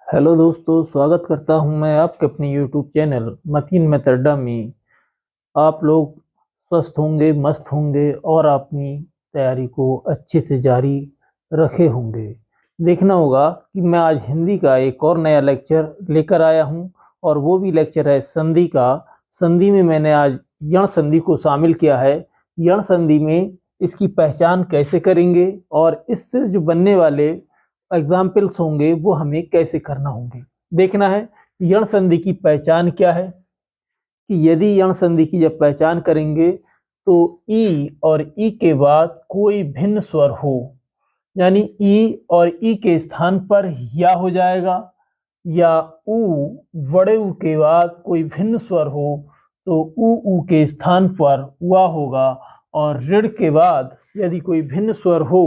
Hello दोस्तों, स्वागत करता हूं मैं आपके अपने यूट्यूब चैनल मतीन मेथड में। आप लोग स्वस्थ होंगे, मस्त होंगे और अपनी तैयारी को अच्छे से जारी रखे होंगे। देखना होगा कि मैं आज हिंदी का एक और नया लेक्चर लेकर आया हूं और वो भी लेक्चर है संधि का। संधि में मैंने आज यण संधि को शामिल किया है। यण संधि में इसकी पहचान कैसे करेंगे और इससे जो बनने वाले एग्जाम्पल्स होंगे वो हमें कैसे करना होंगे। देखना है यण संधि की पहचान क्या है, कि यदि यण संधि की जब पहचान करेंगे तो ई और ई के बाद कोई भिन्न स्वर हो, यानी ई और ई के स्थान पर या हो जाएगा, या ऊ बड़े ऊ के बाद कोई भिन्न स्वर हो तो ऊ के स्थान पर वा होगा, और ऋण के बाद यदि कोई भिन्न स्वर हो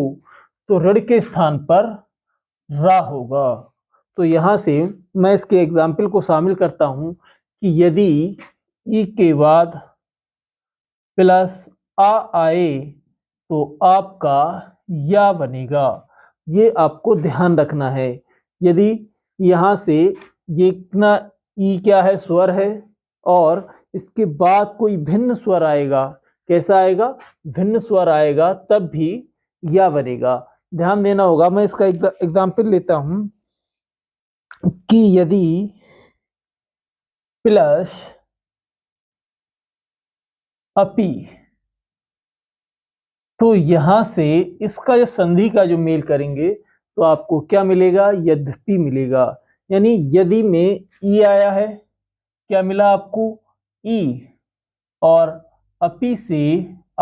तो ऋण के स्थान पर रा होगा। तो यहाँ से मैं इसके एग्जाम्पल को शामिल करता हूँ कि यदि ई के बाद प्लस आ आए तो आपका या बनेगा। ये आपको ध्यान रखना है। यदि यहाँ से ये इतना ई क्या है, स्वर है, और इसके बाद कोई भिन्न स्वर आएगा, कैसा आएगा, भिन्न स्वर आएगा, तब भी या बनेगा। ध्यान देना होगा। मैं इसका एग्जाम्पल लेता हूं कि यदि प्लस अपी, तो यहां से इसका जब संधि का जो मेल करेंगे तो आपको क्या मिलेगा, यद्यपि मिलेगा। यानी यदि में ई आया है, क्या मिला आपको, ई, और अपी से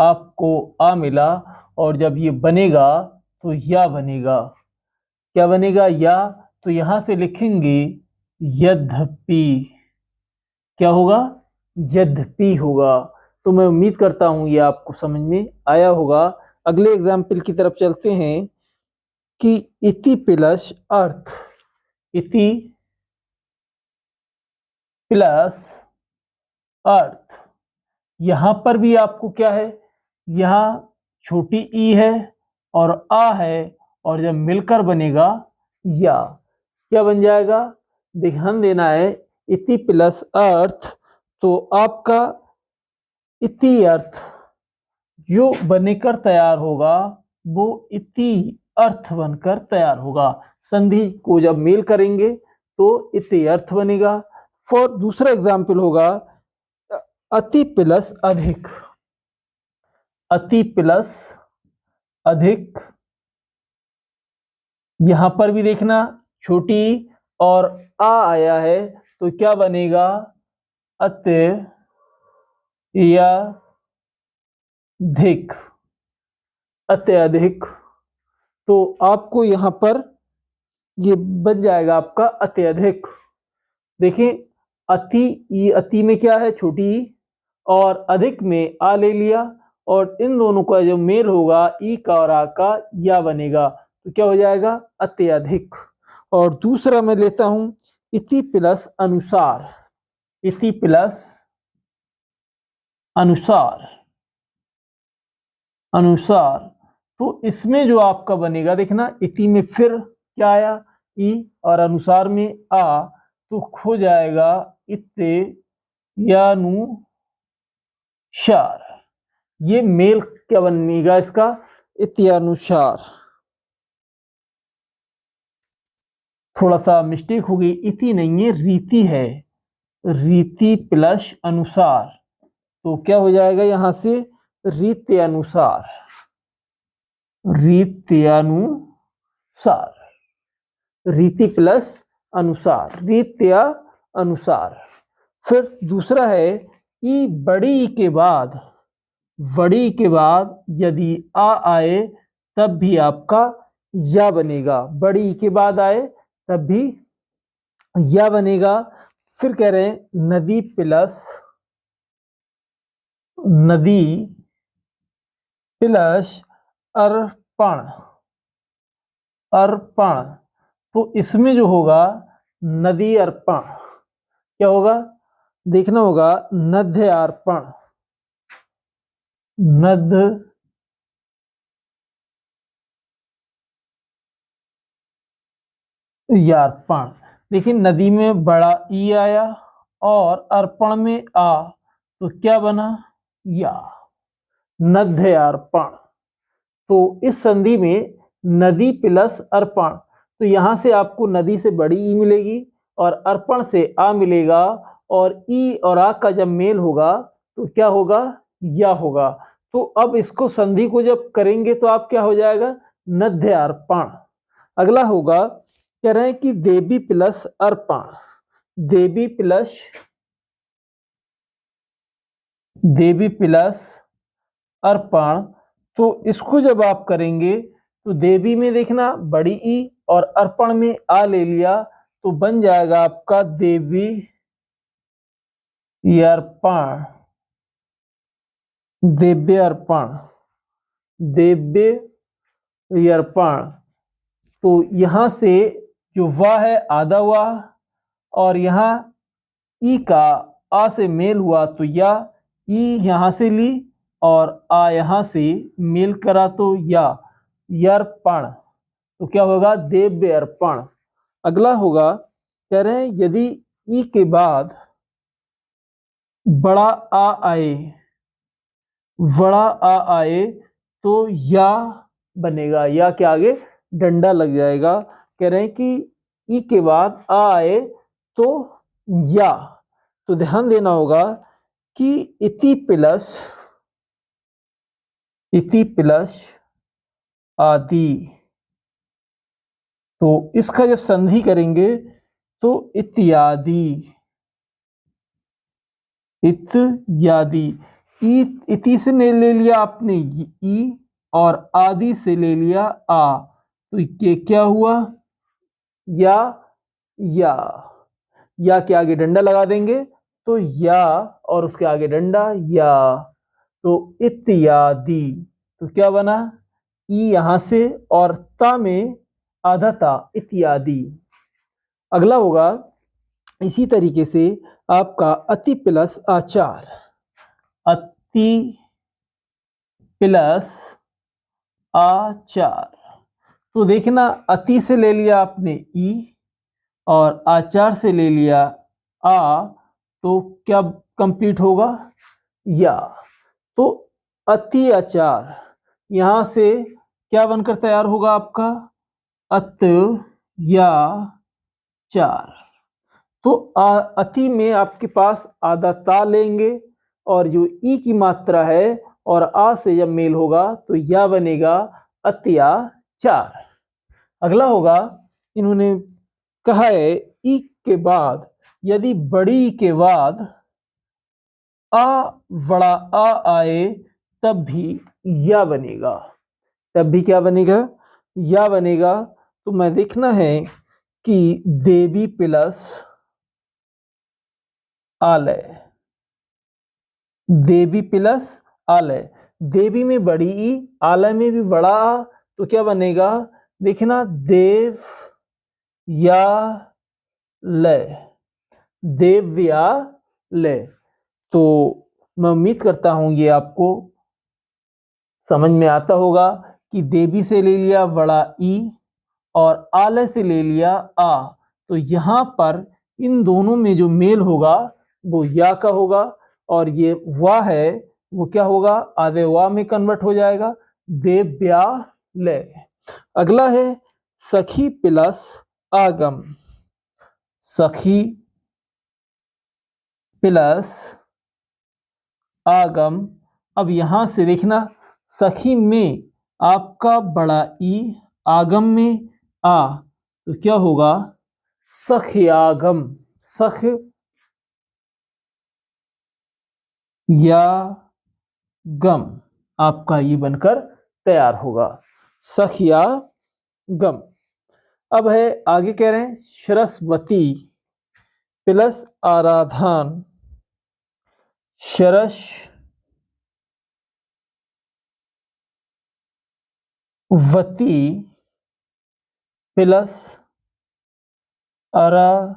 आपको आ मिला, और जब ये बनेगा तो या बनेगा। क्या बनेगा, या। तो यहां से लिखेंगे यद्यपि। क्या होगा, यद्यपि होगा। तो मैं उम्मीद करता हूं ये आपको समझ में आया होगा। अगले एग्जाम्पल की तरफ चलते हैं कि इति प्लस अर्थ। इति प्लस अर्थ, यहां पर भी आपको क्या है, यहां छोटी ई है और आ है, और जब मिलकर बनेगा या, क्या बन जाएगा, ध्यान देना है। इति प्लस अर्थ, तो आपका इति अर्थ जो बनकर तैयार होगा वो इति अर्थ बनकर तैयार होगा। संधि को जब मेल करेंगे तो इति अर्थ बनेगा। फॉर दूसरा एग्जाम्पल होगा अति प्लस अधिक। अति प्लस अधिक, यहां पर भी देखना छोटी और आ आया है तो क्या बनेगा, अत्यधिक। अत्यधिक, तो आपको यहां पर ये बन जाएगा आपका अत्यधिक। देखिए अति में क्या है, छोटी ई, और अधिक में आ ले लिया, और इन दोनों का जो मेल होगा ई का और आ का, या बनेगा। तो क्या हो जाएगा, अत्यधिक। और दूसरा मैं लेता हूं इति प्लस अनुसार। इति प्लस अनुसार। अनुसार, तो इसमें जो आपका बनेगा, देखना इति में फिर क्या आया, ई, और अनुसार में आ, तो खो जाएगा इत्यानुसार। ये मेल क्या बनेगा इसका, इत्यानुसार। थोड़ा सा मिस्टेक हो गई, इति नहीं है, रीति है। रीति प्लस अनुसार, तो क्या हो जाएगा यहां से, रीत्यानुसार। रीत्यानुसार, रीति प्लस अनुसार, रीत्या अनुसार। फिर दूसरा है ई बड़ी ई के बाद, बड़ी ई के बाद यदि आ आए तब भी आपका या बनेगा। बड़ी ई के बाद आए तब भी या बनेगा। फिर कह रहे हैं नदी प्लस, नदी प्लस अर्पण। अर्पण, तो इसमें जो होगा नदी अर्पण, क्या होगा, देखना होगा नद्य अर्पण। नद्य यार्पण, देखिए नदी में बड़ा ई आया और अर्पण में आ, तो क्या बना? या। नद्य अर्पण। तो इस संधि में नदी प्लस अर्पण, तो यहां से आपको नदी से बड़ी ई मिलेगी और अर्पण से आ मिलेगा, और ई और आ का जब मेल होगा तो क्या होगा? या होगा। तो अब इसको संधि को जब करेंगे तो आप क्या हो जाएगा? नद्य अर्पण। अगला होगा, कह रहे हैं कि देवी प्लस अर्पण, देवी प्लस अर्पण। तो इसको जब आप करेंगे तो देवी में देखना बड़ी ई और अर्पण में आ ले लिया, तो बन जाएगा आपका देवी अर्पण, दिव्य अर्पण, दिव्य अर्पण। तो यहां से जो वाह है आधा हुआ, और यहाँ ई का आ से मेल हुआ तो या, ई यहां से ली और आ यहां से मेल करा तो या, यर्पण। तो क्या होगा? दिव्य अर्पण। अगला होगा, कह रहे हैं यदि ई के बाद बड़ा आ आए, बड़ा आ आए तो या बनेगा, या के आगे डंडा लग जाएगा। कह रहे हैं कि ई के बाद आ आए तो या। तो ध्यान देना होगा कि इति प्लस आदि, तो इसका जब संधि करेंगे तो इत्यादि, इत्यादि। इति से ले लिया आपने ई और आदि से ले लिया आ, तो ये क्या हुआ? या। या के आगे डंडा लगा देंगे तो या, और उसके आगे डंडा या, तो इत्यादि। तो क्या बना? ई यहां से और ता में आधा ता, इत्यादि। अगला होगा इसी तरीके से आपका अति प्लस आचार, अति प्लस आचार। तो देखना अति से ले लिया आपने ई और आचार से ले लिया आ, तो क्या कंप्लीट होगा? या। तो अति आचार यहां से क्या बनकर तैयार होगा आपका? अत या चार। तो अति में आपके पास आधा ता लेंगे, और जो ई की मात्रा है और आ से जब मेल होगा तो या बनेगा अत्याचार। अगला होगा, इन्होंने कहा है ई के बाद यदि बड़ी ई के बाद आ बड़ा आ आए तब भी या बनेगा, तब भी क्या बनेगा? या बनेगा। तो मैं देखना है कि देवी प्लस आलय, देवी प्लस आलय। देवी में बड़ी ई, आलय में भी बड़ा आ, तो क्या बनेगा? देखना देव या लय, देव्या लय। तो मैं उम्मीद करता हूं ये आपको समझ में आता होगा कि देवी से ले लिया बड़ा ई और आलय से ले लिया आ, तो यहां पर इन दोनों में जो मेल होगा वो या का होगा, और ये वा है वो क्या होगा? आधे वा में कन्वर्ट हो जाएगा, देव्यालय। अगला है सखी प्लस आगम, सखी प्लस आगम। अब यहां से देखना सखी में आपका बड़ा ई, आगम में आ, तो क्या होगा? सखयागम, सख या गम आपका ये बनकर तैयार होगा, सखया गम। अब है आगे कह रहे हैं सरस्वती प्लस आराधन, सरस्वती प्लस आराधन।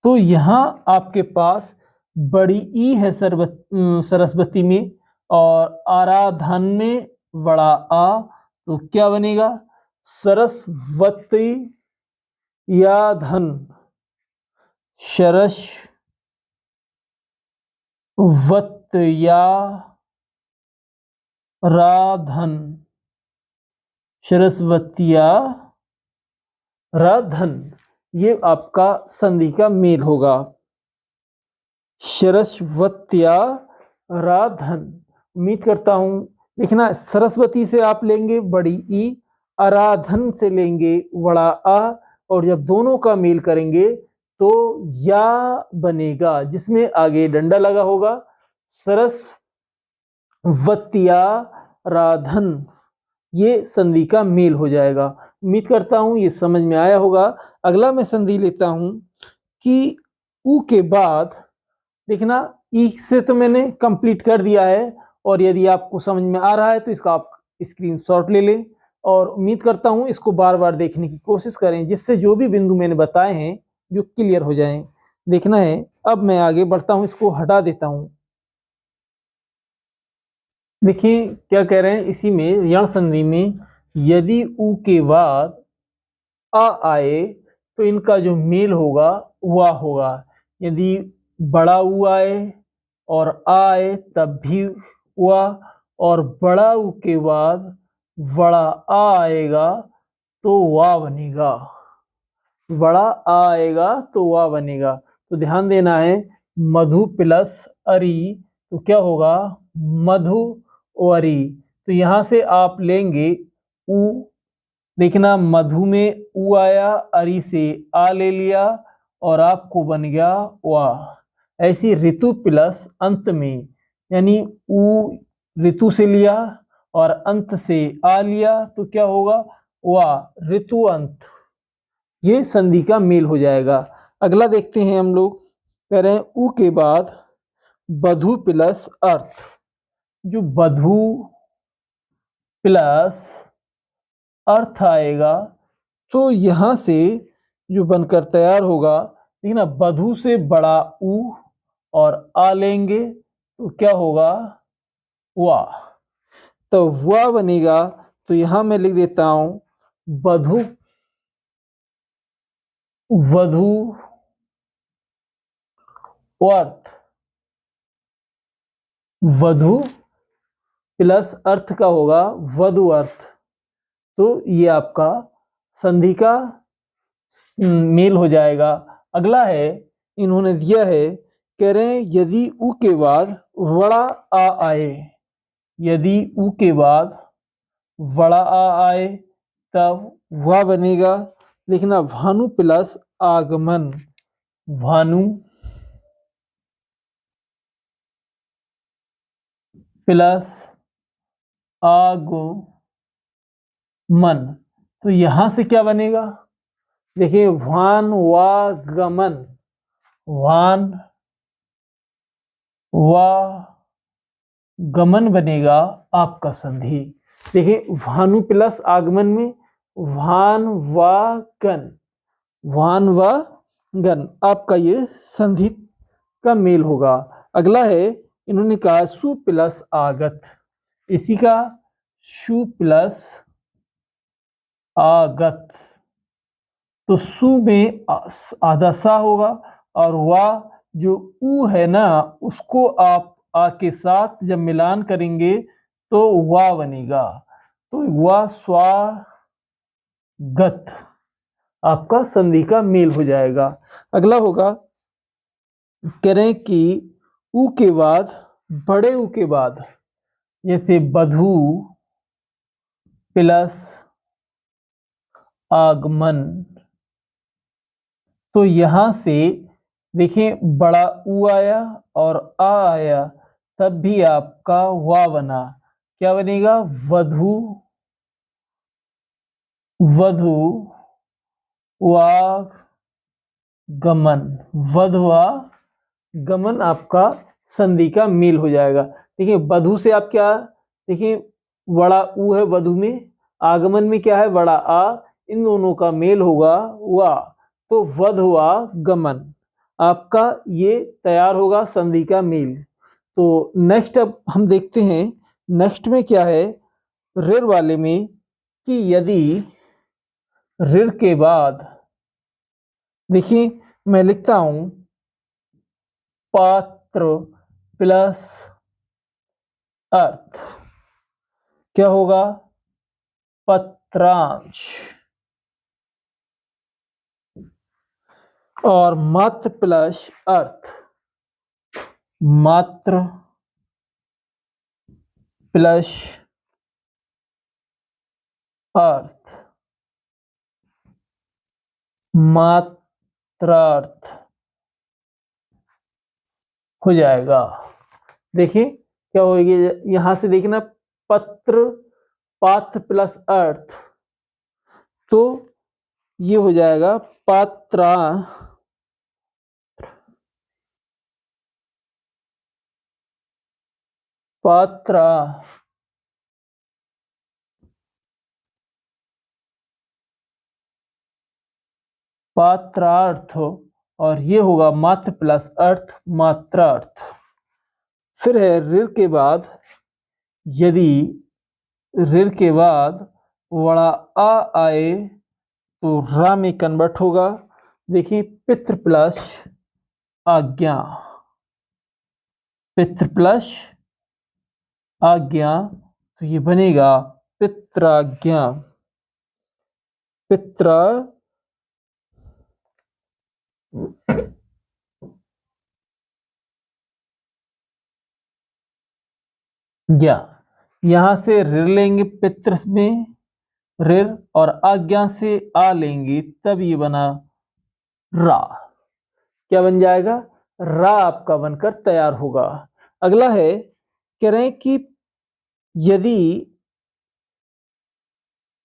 तो यहां आपके पास बड़ी ई है सरस्वती में और आराधन में बड़ा आ, तो क्या बनेगा? सरस्वती या धन शरश वत या राधन सरस्वतिया राधन, ये आपका संधि का मेल होगा। सरस्वत्या राधन, उम्मीद करता हूं। देखना, सरस्वती से आप लेंगे बड़ी ई, आराधन से लेंगे बड़ा आ, और जब दोनों का मेल करेंगे तो या बनेगा, जिसमें आगे डंडा लगा होगा। सरस्वत्या राधन, ये संधि का मेल हो जाएगा। उम्मीद करता हूं ये समझ में आया होगा। अगला मैं संधि लेता हूं कि उ के बाद, देखना ई से तो मैंने कंप्लीट कर दिया है, और यदि आपको समझ में आ रहा है तो इसका आप स्क्रीनशॉट ले लें, और उम्मीद करता हूं इसको बार बार देखने की कोशिश करें, जिससे जो भी बिंदु मैंने बताए हैं जो क्लियर हो जाएं। देखना है। अब मैं आगे बढ़ता हूं, इसको हटा देता हूं। देखिए क्या कह रहे हैं इसी में, यण संधि में, यदि उ के बाद आ आए तो इनका जो मेल होगा वह होगा। यदि बड़ा उ आए और आ आए तब भी हुआ, और बड़ा उ के बाद बड़ा आ आएगा तो वाह बनेगा। बड़ा आ आएगा तो वाह बनेगा। तो ध्यान देना है, मधु प्लस अरी तो क्या होगा, मधु अरी। तो यहां से आप लेंगे उ, देखना मधु में उ आया, अरी से आ ले लिया, और आपको बन गया वाह। ऐसी ऋतु प्लस अंत में, यानी उ ऋतु से लिया और अंत से आ लिया तो क्या होगा, वाह ऋतु अंत। ये संधि का मेल हो जाएगा। अगला देखते हैं हम लोग। कह रहे हैं उ के बाद बधु प्लस अर्थ, जो बधु प्लस अर्थ आएगा तो यहां से जो बनकर तैयार होगा, देखिए ना, बधु से बड़ा उ और आ लेंगे तो क्या होगा, वाह। तो वाह बनेगा। तो यहां मैं लिख देता हूं बधु, वधु अर्थ, वधु प्लस अर्थ का होगा वधु अर्थ। तो ये आपका संधि का मेल हो जाएगा। अगला है, इन्होंने दिया है, कह रहे हैं यदि उ के बाद बड़ा आ आए, यदि उ के बाद बड़ा आ आए तब वह बनेगा। लिखना भानु प्लस आगमन, भानु प्लस आगमन। तो यहां से क्या बनेगा, देखिए वान वा गमन, वान वा गमन बनेगा आपका संधि। देखिए भानु प्लस आगमन में वान वा गन, वान व गन, आपका ये संधि का मेल होगा। अगला है, इन्होंने कहा सु प्लस आगत, इसी का सु प्लस आगत। तो सु में आधा सा होगा, और वा जो उ है ना, उसको आप आ के साथ जब मिलान करेंगे तो वा बनेगा। तो वा स्वागत, आपका संधि का मेल हो जाएगा। अगला होगा, कह रहे हैं कि उ के बाद, बड़े उ के बाद, जैसे बधु प्लस आगमन, तो यहां से देखिए बड़ा उ आया और आ आया तब भी आपका वा बना। क्या बनेगा, वधु, वधु वागमन, वधवा गमन आपका संधि का मेल हो जाएगा। देखिए वधु से आप क्या, देखिए बड़ा उ है वधु में, आगमन में क्या है बड़ा आ, इन दोनों का मेल होगा वा, तो वधवा गमन आपका ये तैयार होगा संधि का मेल। तो नेक्स्ट अब हम देखते हैं, नेक्स्ट में क्या है ऋण वाले में, कि यदि ऋण के बाद देखिए मैं लिखता हूं पात्र प्लस अर्थ क्या होगा, पत्रांश। और मात्र प्लस अर्थ, मात्र प्लस अर्थ, मात्रार्थ हो जाएगा। देखिए क्या होगी, यहां से देखना पत्र पात्र प्लस अर्थ, तो ये हो जाएगा पात्रा पात्रा पात्रार्थ, और ये होगा मात्र प्लस अर्थ मात्रार्थ। फिर है ऋण के बाद, यदि ऋण के बाद बड़ा आ आए तो रा में कन्वर्ट होगा। देखिए पितृ प्लस आज्ञा, पितृ प्लस आज्ञा, तो ये बनेगा पित्राज्ञा, पित्र ज्ञा। यहां से ऋण लेंगे पितृ में ऋण, और आज्ञा से आ लेंगे, तब ये बना रा। क्या बन जाएगा, रा आपका बनकर तैयार होगा। अगला है, कह रहे हैं कि यदि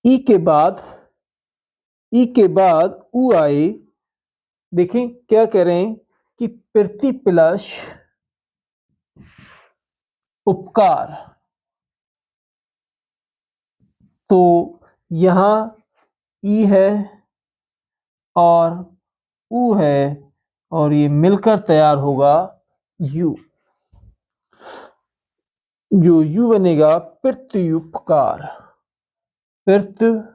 ई के बाद उ आए, देखें क्या कह रहे हैं कि प्रति प्लस उपकार, तो यहां ई है और उ है, और ये मिलकर तैयार होगा यू। जो यू बनेगा प्रत्युपकार, प्रत्युपकार।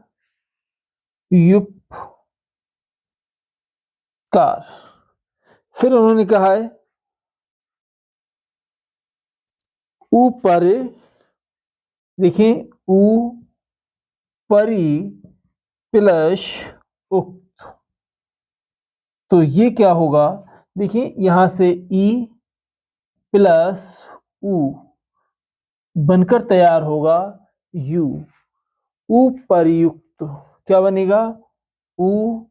फिर उन्होंने कहा है ऊपर, देखें ऊपरी प्लस उक्त, तो ये क्या होगा, देखिए यहां से ई प्लस उ बनकर तैयार होगा यू, उपर्युक्त। क्या बनेगा, उपर्युक्त।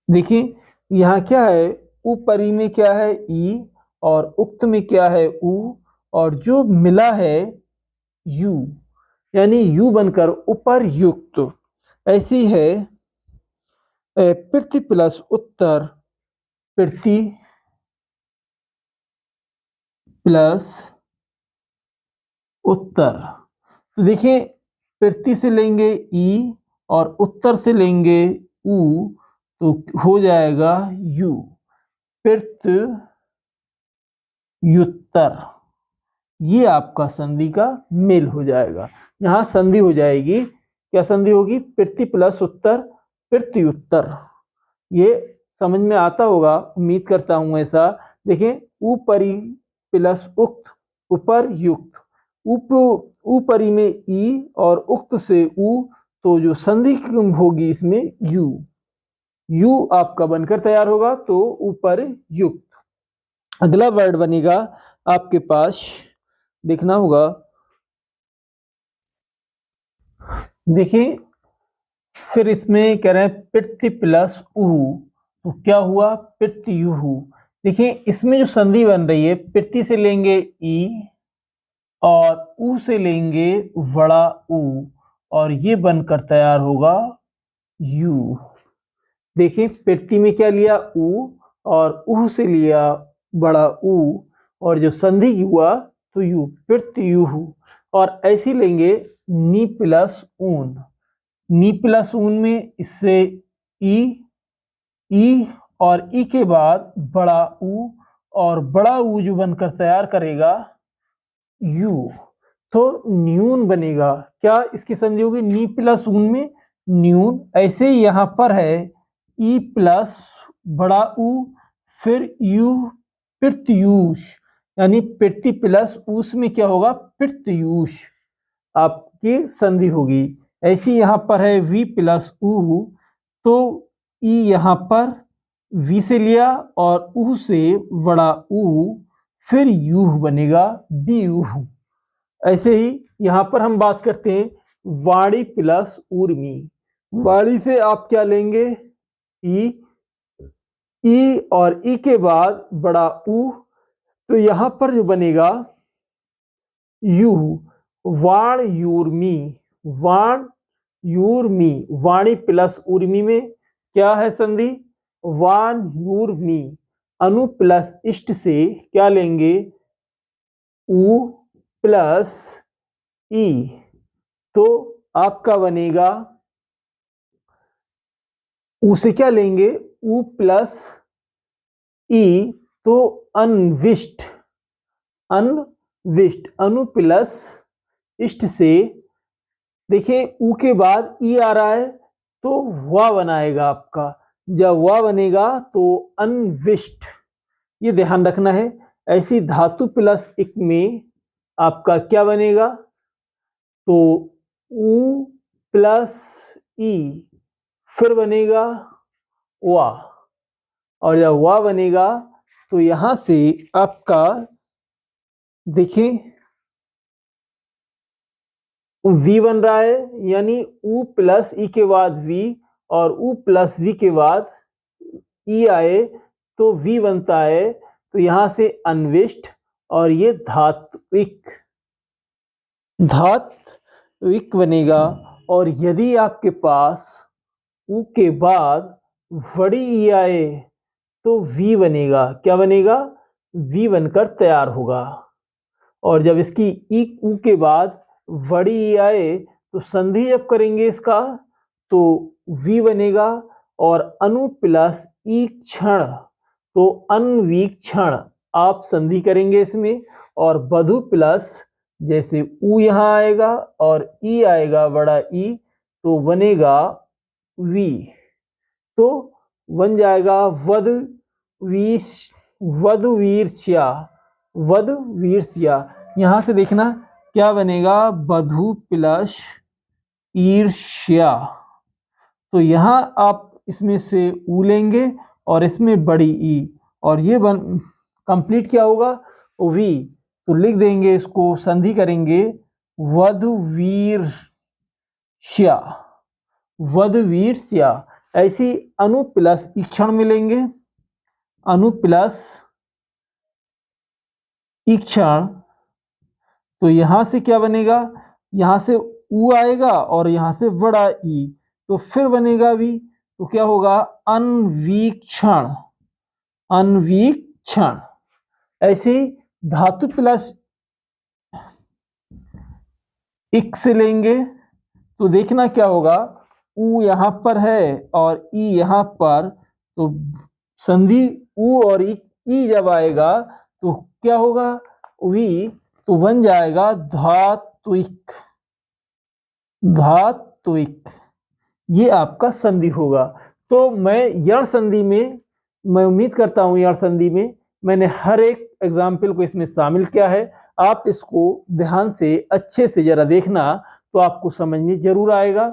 देखिए यहाँ क्या है, ऊपरी में क्या है ई, और उक्त में क्या है उ, और जो मिला है यू, यानी यू बनकर उपर्युक्त। ऐसी है प्रति प्लस उत्तर, प्रति प्लस उत्तर। तो देखिए प्रति से लेंगे ई और उत्तर से लेंगे उ, तो हो जाएगा यू, प्रत्युत्तर। ये आपका संधि का मेल हो जाएगा। यहाँ संधि हो जाएगी, क्या संधि होगी, प्रति प्लस उत्तर प्रत्युत्तर। ये समझ में आता होगा, उम्मीद करता हूं ऐसा। देखिए ऊपरी प्लस उक्त उपर्युक्त, ऊपरी में ई और उक्त से उ, तो जो संधि होगी इसमें यू आपका बनकर तैयार होगा, तो ऊपर युक्त। अगला वर्ड बनेगा आपके पास, देखना होगा, देखिए फिर इसमें कह रहे हैं पृथ्वी प्लस उहु, तो क्या हुआ पृथ्युहु। देखिए इसमें जो संधि बन रही है, पृथ्वी से लेंगे ई और उ से लेंगे बड़ा उ, और ये बनकर तैयार होगा यू। देखिए पृथ्वी में क्या लिया उ, और उह से लिया बड़ा उ, और जो संधि हुआ तो यू, पृथ्युहु। और ऐसी लेंगे नी प्लस ऊन, नी प्लस ऊन में इससे ई और ई के बाद बड़ा उ, और बड़ा उ जो बनकर तैयार करेगा यू, तो न्यून बनेगा। क्या इसकी संधि होगी, नी प्लस ऊन में न्यून। ऐसे ही यहाँ पर है ई प्लस बड़ा ऊ, फिर यू प्रत्यूष, यानी प्रति प्लस उस में क्या होगा, प्रत्यूष आपकी संधि होगी। ऐसी यहाँ पर है वी प्लस ऊ, तो ई यहाँ पर वी से लिया और ऊ से बड़ा ऊ, फिर यू बनेगा डी यू। ऐसे ही यहाँ पर हम बात करते हैं वाणी प्लस ऊर्मी। वाणी से आप क्या लेंगे, ई और ई के बाद बड़ा ऊ, तो यहाँ पर जो बनेगा यू, वाण यूर्मी, वाण यूर्मी। वाणी प्लस उर्मी में क्या है संधि, वाण यूर्मी। अनु प्लस इष्ट से क्या लेंगे, उ प्लस ई, तो आपका बनेगा उ से क्या लेंगे, उ प्लस ई, तो अनविष्ट, अनविष्ट। अनु प्लस इष्ट से देखिए उ के बाद ई आ रहा है तो वा बनाएगा आपका, जब वा बनेगा तो अनविष्ट, ये ध्यान रखना है। ऐसी धातु प्लस इक में आपका क्या बनेगा, तो उ प्लस ई, फिर बनेगा वा, और जब वा बनेगा तो यहां से आपका देखिए वी बन रहा है, यानी उ प्लस ई के बाद वी, और उ प्लस वी के बाद ई आए तो वी बनता है, तो यहां से अन्विष्ट, और ये धात्विक, धात्विक बनेगा। और यदि आपके पास उ के बाद बड़ी ई आए तो वी बनेगा, क्या बनेगा, वी बनकर तैयार होगा। और जब इसकी ई उ के बाद बड़ी ई आए तो संधि जब करेंगे इसका तो वी बनेगा, और अनु प्लस ई क्षण, तो अनवीक्षण आप संधि करेंगे इसमें। और बधु प्लस जैसे उ यहाँ आएगा और ई आएगा बड़ा ई, तो बनेगा वी, तो बन जाएगा वध वीर, वध वीरस्या, वध वीरस्या। यहां से देखना क्या बनेगा, बधु प्लस ईर्ष्या, तो यहां आप इसमें से ऊ लेंगे और इसमें बड़ी ई, और ये बन कंप्लीट क्या होगा, वी, तो लिख देंगे इसको, संधि करेंगे वधवीर्ष्या, वधवीर्ष्या। ऐसी अनु प्लस ईक्षण मिलेंगे, अनु प्लस ईक्षण, तो यहां से क्या बनेगा, यहां से ऊ आएगा और यहां से बड़ा ई, तो फिर बनेगा वी, तो क्या होगा, अनवीक्षण, अनवीक्षण। ऐसे धातु प्लस इक से लेंगे तो देखना क्या होगा, ऊ यहां पर है और ई यहां पर, तो संधि ऊ और ई जब आएगा तो क्या होगा, वी, तो बन जाएगा धात्विक, धात्विक, ये आपका संधि होगा। तो मैं यण संधि में, मैं उम्मीद करता हूं यण संधि में मैंने हर एक एग्जाम्पल को इसमें शामिल किया है। आप इसको ध्यान से अच्छे से जरा देखना तो आपको समझ में जरूर आएगा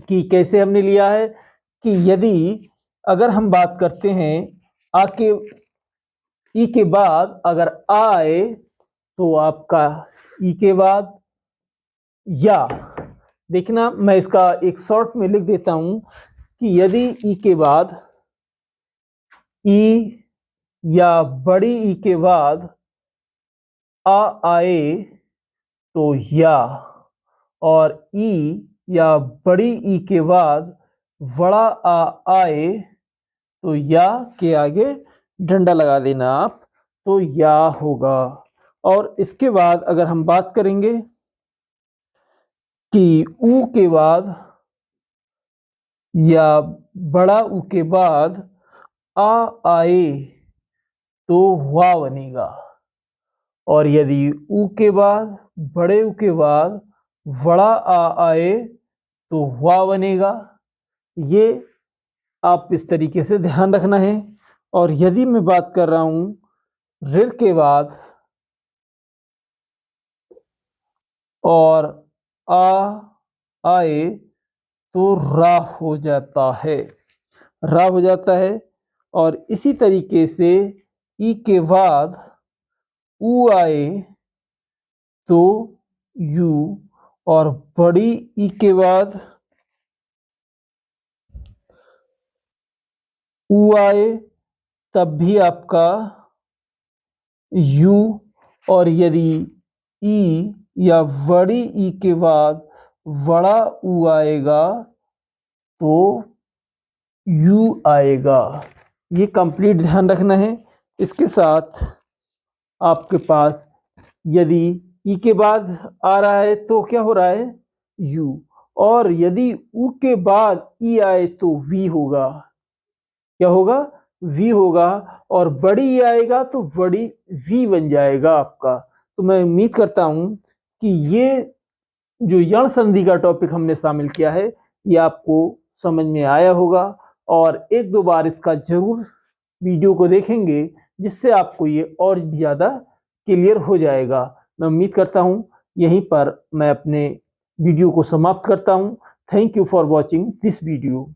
कि कैसे हमने लिया है। कि यदि अगर हम बात करते हैं आ के ई के बाद अगर आ आए तो आपका ई के बाद या, देखना मैं इसका एक शॉर्ट में लिख देता हूं कि यदि ई के बाद ई या बड़ी ई के बाद आ आए तो या, और ई या बड़ी ई के बाद बड़ा आ आए तो या के आगे डंडा लगा देना आप, तो या होगा। और इसके बाद अगर हम बात करेंगे कि ऊ के बाद या बड़ा ऊ के बाद आ आए तो वा बनेगा, और यदि ऊ के बाद बड़े ऊ के बाद बड़ा आ आए तो हुआ बनेगा। ये आप इस तरीके से ध्यान रखना है। और यदि मैं बात कर रहा हूं ऋण के बाद और आ आए तो रा हो जाता है, रा हो जाता है। और इसी तरीके से ई के बाद ऊ आए तो यू, और बड़ी ई के बाद ऊ आए तब भी आपका यू, और यदि ई या बड़ी ई के बाद बड़ा ऊ आएगा तो यू आएगा। ये कंप्लीट ध्यान रखना है। इसके साथ आपके पास यदि ई के बाद आ रहा है तो क्या हो रहा है, यू, और यदि ऊ के बाद ई आए तो वी होगा। क्या होगा, वी होगा। और बड़ी ई आएगा तो बड़ी वी बन जाएगा आपका। तो मैं उम्मीद करता हूं कि ये जो यण संधि का टॉपिक हमने शामिल किया है ये आपको समझ में आया होगा। और एक दो बार इसका जरूर वीडियो को देखेंगे जिससे आपको ये और भी ज़्यादा क्लियर हो जाएगा। मैं उम्मीद करता हूँ यहीं पर मैं अपने वीडियो को समाप्त करता हूँ। Thank you for watching this video.